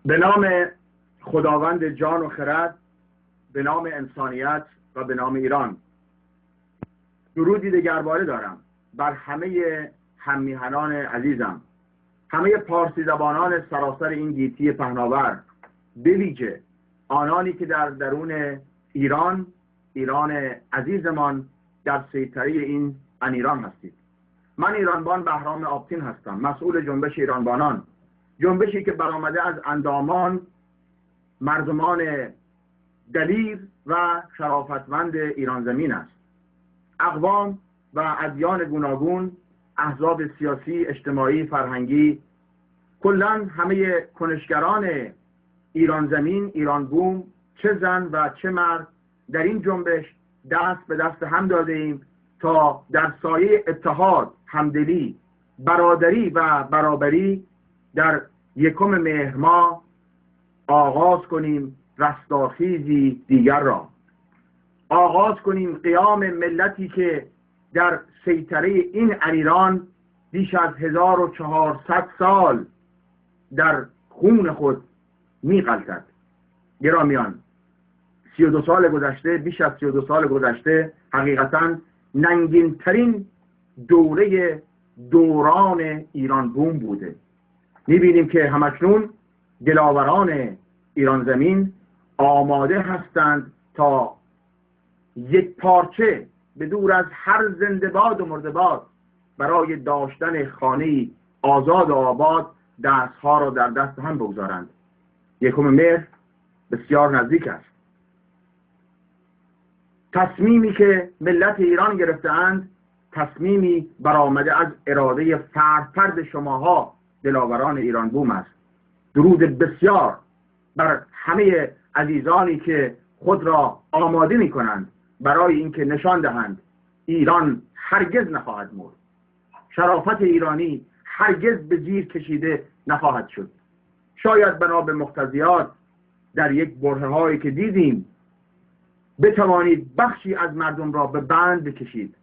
به نام خداوند جان و خرد، به نام انسانیت و به نام ایران. درودی دگرباره دارم بر همه هممیهنان عزیزم، همه پارسی زبانان سراسر این گیتی پهناور، به ویژه آنانی که در درون ایران عزیزمان در سیطره این ایران هستید. من ایرانبان بهرام آبتین هستم، مسئول جنبش ایرانبانان، جنبشی که برآمده از اندامان مردمان دلیر و شرافتمند ایران زمین است. اقوام و ادیان گوناگون، احزاب سیاسی، اجتماعی، فرهنگی، کلاً همه کنشگران ایران زمین، ایران بوم، چه زن و چه مرد، در این جنبش دست به دست هم داده ایم تا در سایه اتحاد، همدلی، برادری و برابری در 1 مهر ماه آغاز کنیم رستاخیزی دیگر را. آغاز کنیم قیام ملتی که در سیطره این ایران بیش از 1400 سال در خون خود می‌غلطد. گرامیان، 32 سال گذشته، بیش از 32 سال گذشته حقیقتاً ننگین ترین دوره دوران ایران بوم بوده. می‌بینیم که همکنون دلاوران ایران زمین آماده هستند تا یک پارچه به دور از هر زنده‌باد و مرده‌باد برای داشتن خانه‌ای آزاد و آباد دستها را در دست هم بگذارند. 1 مهر بسیار نزدیک است. تصمیمی که ملت ایران گرفته‌اند تصمیمی برآمده از اراده فرد شماها دلاوران ایران بوم است. درود بسیار بر همه عزیزانی که خود را آماده می کنند برای اینکه نشان دهند ایران هرگز نخواهد مرد، شرافت ایرانی هرگز به زیر کشیده نخواهد شد. شاید بنا به مقتضیات در یک برهه‌هایی که دیدیم بتوانید بخشی از مردم را به بند بکشید،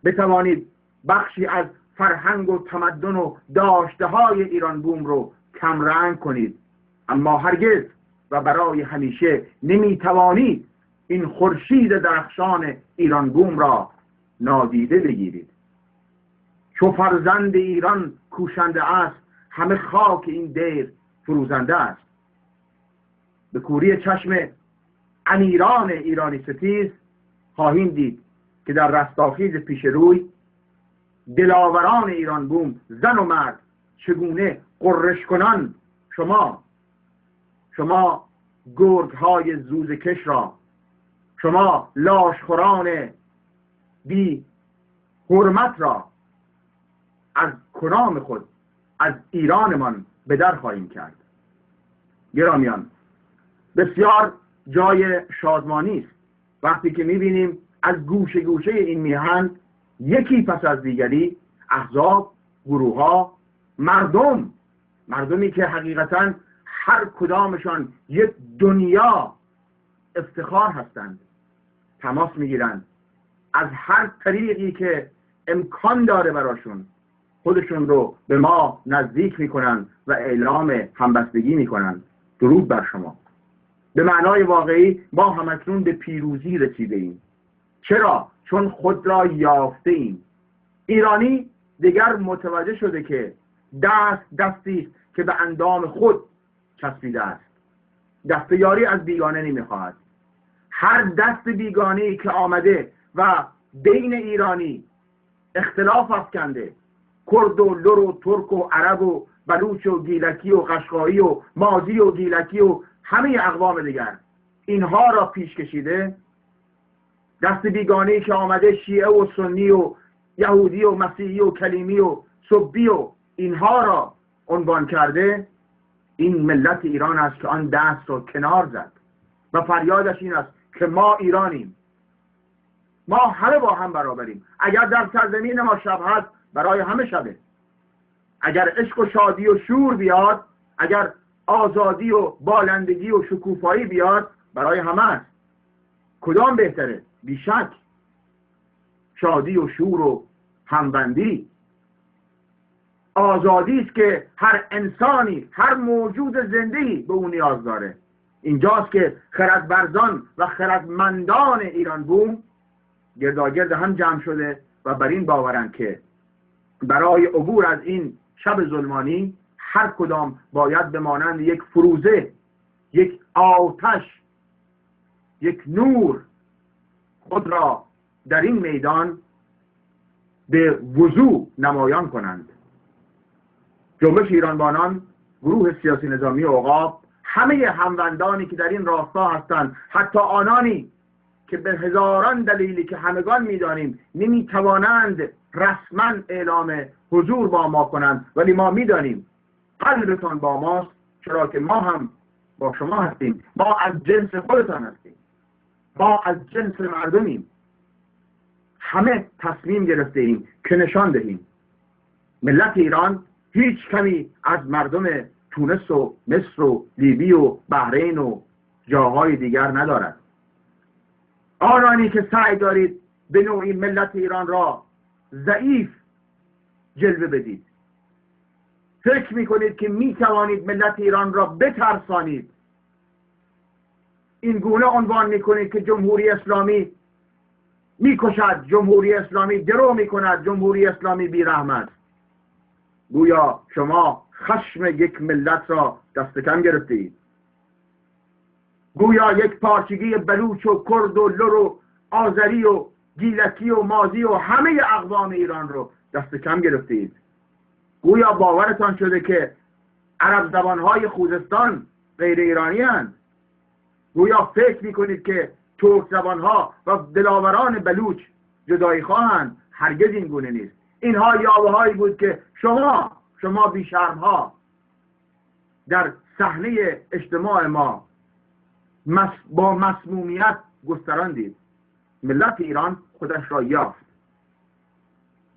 بتوانید بخشی از فرهنگ و تمدن و داشته‌های ایران بوم رو کمرنگ کنید، اما هرگز و برای همیشه نمیتوانید این خورشید درخشان ایران بوم را نادیده بگیرید. چو فرزند ایران کوشنده است، همه خاک این دیر فروزنده است. به کوری چشم امیران ایرانی ستیز خواهیم دید که در رستاخیز پیش روی دلاوران ایران بوم، زن و مرد، چگونه قررش کنان شما گرگ های زوز کش را، شما لاشخوران بی حرمت را از کنام خود، از ایرانمان به در خواهیم کرد. گرامیان، بسیار جای شادمانی است وقتی که می‌بینیم از گوشه گوشه این میهن یکی پس از دیگری احزاب، گروه‌ها، مردمی که حقیقتاً هر کدامشان یک دنیا افتخار هستند، تماس میگیرند، از هر طریقی که امکان داره براشون خودشون رو به ما نزدیک میکنن و اعلام همبستگی میکنن. درود بر شما. به معنای واقعی ما همکنون به پیروزی رسیده ایم. چرا؟ چون خود را یافته ایم. ایرانی دیگر متوجه شده که دستی که به اندام خود چسبیده است. دست یاری از بیگانه نمیخواهد. هر دست بیگانه‌ای که آمده و بین ایرانی اختلاف افکنده، کرد و لر و ترک و عرب و بلوچ و گیلکی و قشقایی و مازی و گیلکی و همه اقوام دیگر، اینها را پیش کشیده، دست بیگانه‌ای که آمده شیعه و سنی و یهودی و مسیحی و کلیمی و سبی و اینها را عنوان کرده، این ملت ایران است که آن دست را کنار زد و فریادش این است که ما ایرانیم، ما همه با هم برابریم. اگر در سرزمین ما شب هست، برای همه شبه. اگر عشق و شادی و شور بیاد، اگر آزادی و بالندگی و شکوفایی بیاد، برای همه است. کدام بهتره؟ بیشک شادی و شور و همبندی. آزادی است که هر انسانی، هر موجود زنده‌ای به اون نیاز داره. اینجاست که خردورزان و خردمندان ایران بوم گرداگرد هم جمع شده و بر این باورند که برای عبور از این شب ظلمانی هر کدام باید به مانند یک فروزه، یک آتش، یک نور خود را در این میدان به وضوح نمایان کنند. جنبش ایرانبانان، گروه سیاسی نظامی عقاب، همه هموندانی که در این راستا هستند، حتی آنانی که به هزاران دلیلی که همگان می‌دانیم نمی‌توانند رسما اعلام حضور با ما کنند، ولی ما می‌دانیم قلبتان با ماست، چرا که ما هم با شما هستیم. ما از جنس خودتان هستیم، ما از جنس مردمیم. همه تصمیم گرفته ایم که نشان دهیم ملت ایران هیچ کمی از مردم تونس و مصر و لیبی و بحرین و جاهای دیگر ندارد. آنانی که سعی دارید به نوعی ملت ایران را ضعیف جلوه بدید، فکر میکنید که میتوانید ملت ایران را بترسانید، این گونه عنوان میکنید که جمهوری اسلامی میکشد، جمهوری اسلامی درو میکند، جمهوری اسلامی بیرحم است. گویا شما خشم یک ملت را دست کم گرفتید. گویا یک پارچگی بلوچ و کرد و لر و آذری و گیلکی و مازی و همه اقوام ایران رو دست کم گرفتید. گویا باورتان شده که عرب زبانهای خوزستان غیر ایرانی هستند. گویا فکر میکنید که ترک زبانها و دلاوران بلوچ جدایی خواهند. هرگز این گونه نیست. اینها یاوه‌هایی بود که شما بیشرم‌ها در صحنه اجتماع ما با مسمومیت گستراندید. ملت ایران خودش را یافت.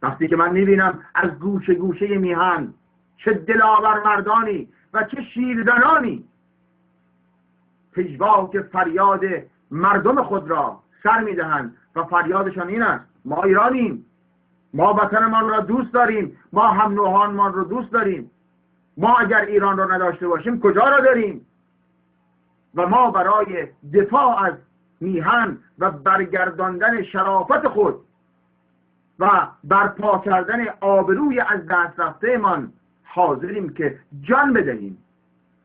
وقتی که من میبینم از گوشه گوشه میهن چه دلاور مردانی و چه شیردنانی پژواک فریاد مردم خود را سر میدهند و فریادشان این است: ما ایرانیم، ما وطنمان را دوست داریم، ما هم نوعانمان را دوست داریم، ما اگر ایران را نداشته باشیم کجا را داریم؟ و ما برای دفاع از میهن و برگرداندن شرافت خود و برپا کردن آبروی از دست رفته‌مان حاضریم که جان بدهیم،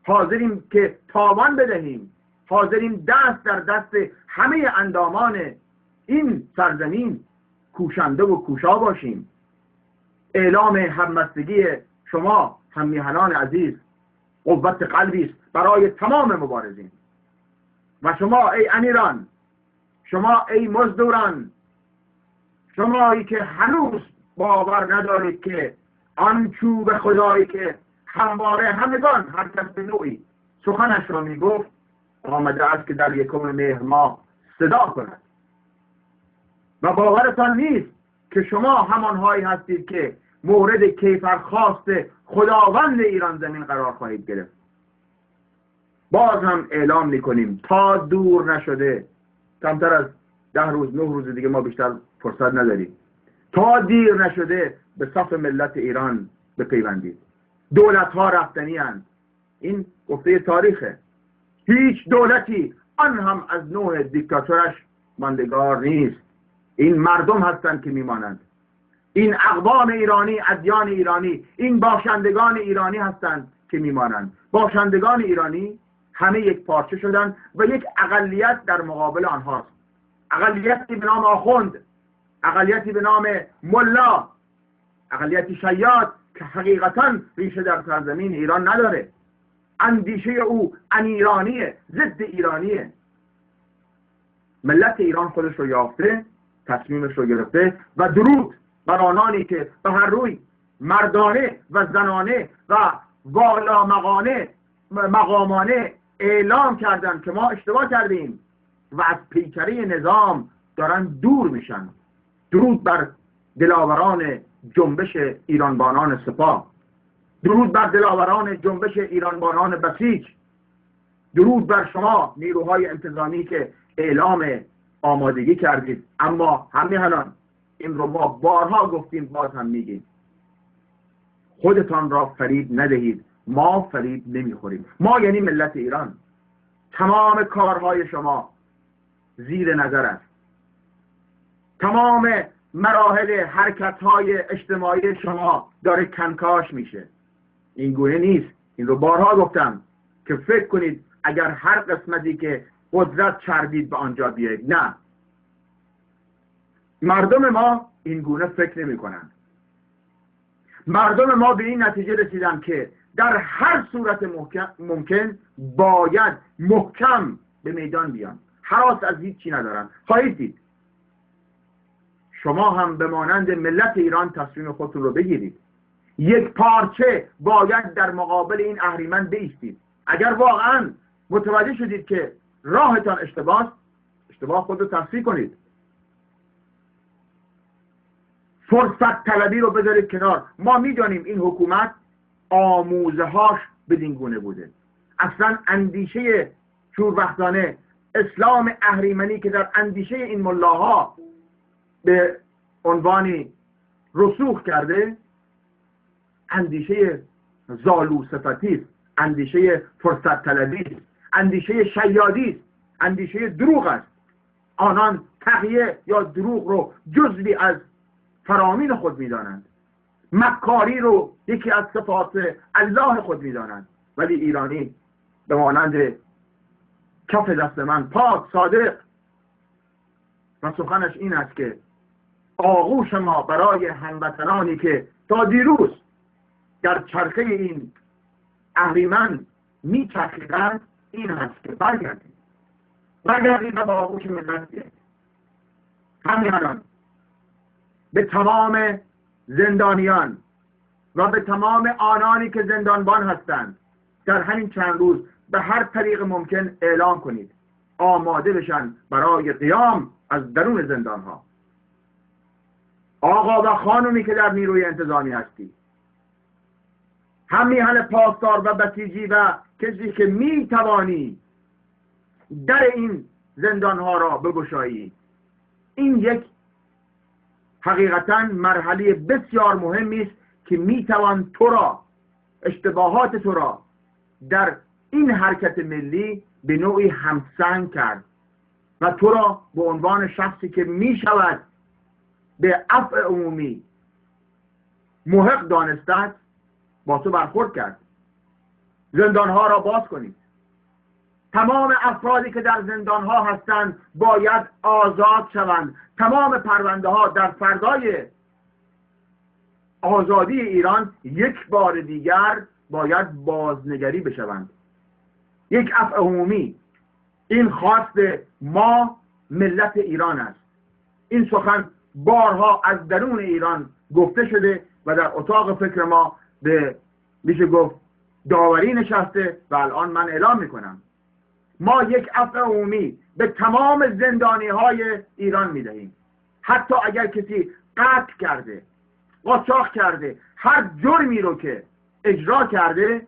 حاضریم که تاوان بدهیم، حاضریم دست در دست همه اندامان این سرزمین کوشنده و کوشا باشیم. اعلام همبستگی شما هممیهنان عزیز قوت قلبی است برای تمام مبارزین. و شما ای امیران، شما ای مزدوران، شمایی که هنوز باور ندارید که آن چوب خدایی که همواره همگان هر کس به نوعی سخنش را میگفت آمده است که در 1 مهر ماه صدا کند. و باورتان نیست که شما همانهایی هستید که مورد کیفرخواست خداوند ایران زمین قرار خواهید گرفت. باز هم اعلام میکنیم تا دور نشده، کمتر از 10 روز 9 روز دیگه ما بیشتر فرصت نداریم، تا دیر نشده به صف ملت ایران بپیوندید. دولت ها رفتنی هستند. این گفته تاریخه. هیچ دولتی آن هم از نوع دیکتاتورش ماندگار نیست. این مردم هستند که میمانند. این اقوام ایرانی، ادیان ایرانی، این باشندگان ایرانی هستند که میمانند. باشندگان ایرانی همه یک پارچه شدند و یک اقلیت در مقابل آنهاست. اقلیتی به نام آخوند، اقلیتی به نام ملا، اقلیتی شیاد که حقیقتا ریشه در سرزمین ایران نداره. اندیشه او انیرانیه، ضد ایرانیه. ملت ایران خودش رو یافته، تصمیمش رو گرفته و درود بر آنانی که به هر روی مردانه و زنانه و والا مقامانه اعلام کردن که ما اشتباه کردیم و از پیکره نظام دارن دور میشن. درود بر دلاوران جنبش ایرانبانان سپاه، درود بر دلاوران جنبش ایرانبانان بسیج، درود بر شما نیروهای انتظامی که اعلام آمادگی کردید. اما همین الان این رو ما بارها گفتیم، باز هم میگیم، خودتان را فریب ندهید، ما فریب نمیخوریم. ما یعنی ملت ایران. تمام کارهای شما زیر نظر است. تمام مراحل حرکت‌های اجتماعی شما داره کنکاش میشه. این گونه نیست. این رو بارها گفتم که فکر کنید اگر هر قسمتی که قدرت چربید به آنجا بیایید. نه، مردم ما این گونه فکر نمی کنند. مردم ما به این نتیجه رسیدن که در هر صورت ممکن باید محکم به میدان بیان. هراس از هیچ چی ندارن. خواهید دید شما هم به مانند ملت ایران تصمیم خودتون رو بگیرید. یک پارچه باید در مقابل این اهریمن بایستید. اگر واقعا متوجه شدید که راهتان اشتباه خود رو تصحیح کنید. فرصت طلبی رو بذارید کنار. ما میدانیم این حکومت آموزه هاش بدین گونه بوده. اصلا اندیشه شوربختانه اسلام اهریمنی که در اندیشه این ملاها به عنوانی رسوخ کرده، اندیشه زالو صفتی، اندیشه فرصت طلبی، اندیشه شیادی است، اندیشه دروغ است. آنان تقیه یا دروغ رو جزوی از فرامین خود می‌دانند. مکاری رو یکی از صفات الله خود می‌دانند. ولی ایرانی به مانند کف دست من پاک صادق و سخنش این است که آغوش ما برای هموطنانی که تا دیروز در چرخه این اهریمن می‌چرخیدند این است که برگردید و با آغوش ملت بیایید. همین الان به تمام زندانیان و به تمام آنانی که زندانبان هستند در همین چند روز به هر طریق ممکن اعلام کنید آماده بشن برای قیام از درون زندانها. آقا و خانومی که در نیروی انتظامی هستی، هم میهن پاسدار و بسیجی و کسی که میتوانی در این زندانها را بگشایی، این یک حقیقتا مرحله بسیار مهمی است که میتوان تو را، اشتباهات تو را در این حرکت ملی به نوعی همسنگ کرد و تو را به عنوان شخصی که میشود به عفو عمومی محق دانستند با تو برخورد کرد. زندانها را باز کنید. تمام افرادی که در زندانها هستند باید آزاد شوند. تمام پرونده ها در فردای آزادی ایران یک بار دیگر باید بازنگری بشوند. یک عفو عمومی. این خواست ما ملت ایران است. این سخن بارها از درون ایران گفته شده و در اتاق فکر ما به میشه گفت داوری نشسته و الان من اعلام میکنم ما یک عفو عمومی به تمام زندانی های ایران میدهیم. حتی اگر کسی قتل کرده، قاچاق کرده، هر جرمی رو که اجرا کرده،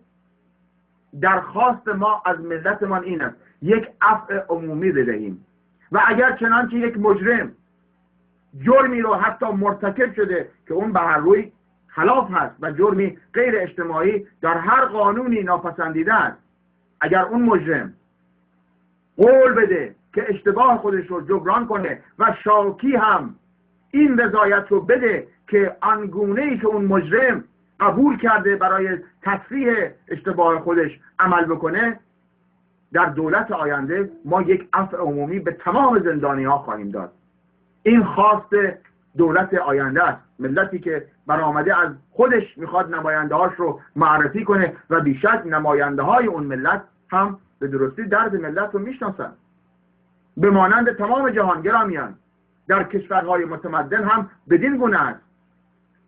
درخواست ما از ملتمان این است یک عفو عمومی بدهیم. و اگر چنانچه یک مجرم جرمی رو حتی مرتکب شده که اون به هر روی خلاف هست و جرمی غیر اجتماعی در هر قانونی ناپسندیده است، اگر اون مجرم قول بده که اشتباه خودش رو جبران کنه و شاکی هم این رضایت رو بده که آنگونه‌ای که اون مجرم قبول کرده برای تصحیح اشتباه خودش عمل بکنه، در دولت آینده ما یک عفو عمومی به تمام زندانی‌ها خواهیم داد. این خواست دولت آینده است. ملتی که برآمده از خودش میخواد نماینده‌هاش رو معرفی کنه و بیشک نماینده‌های اون ملت هم به درستی درد ملت رو میشناسن. به مانند تمام جهان گرامیان در کشورهای متمدن هم بدین گونه است.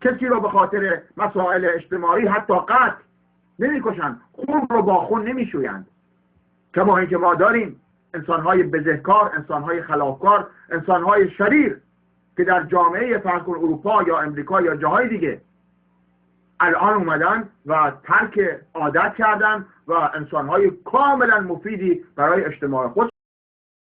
کسی رو به خاطر مسائل اجتماعی حتی قتل نمی‌کشند، خون رو با خون نمی‌شویند. کما اینکه ما داریم انسان‌های بزهکار، انسان‌های خلافکار، انسان‌های شریر که در جامعه فرض کن اروپا یا امریکا یا جاهای دیگه الان اومدن و ترک عادت کردن و انسان‌های کاملا مفیدی برای اجتماع خود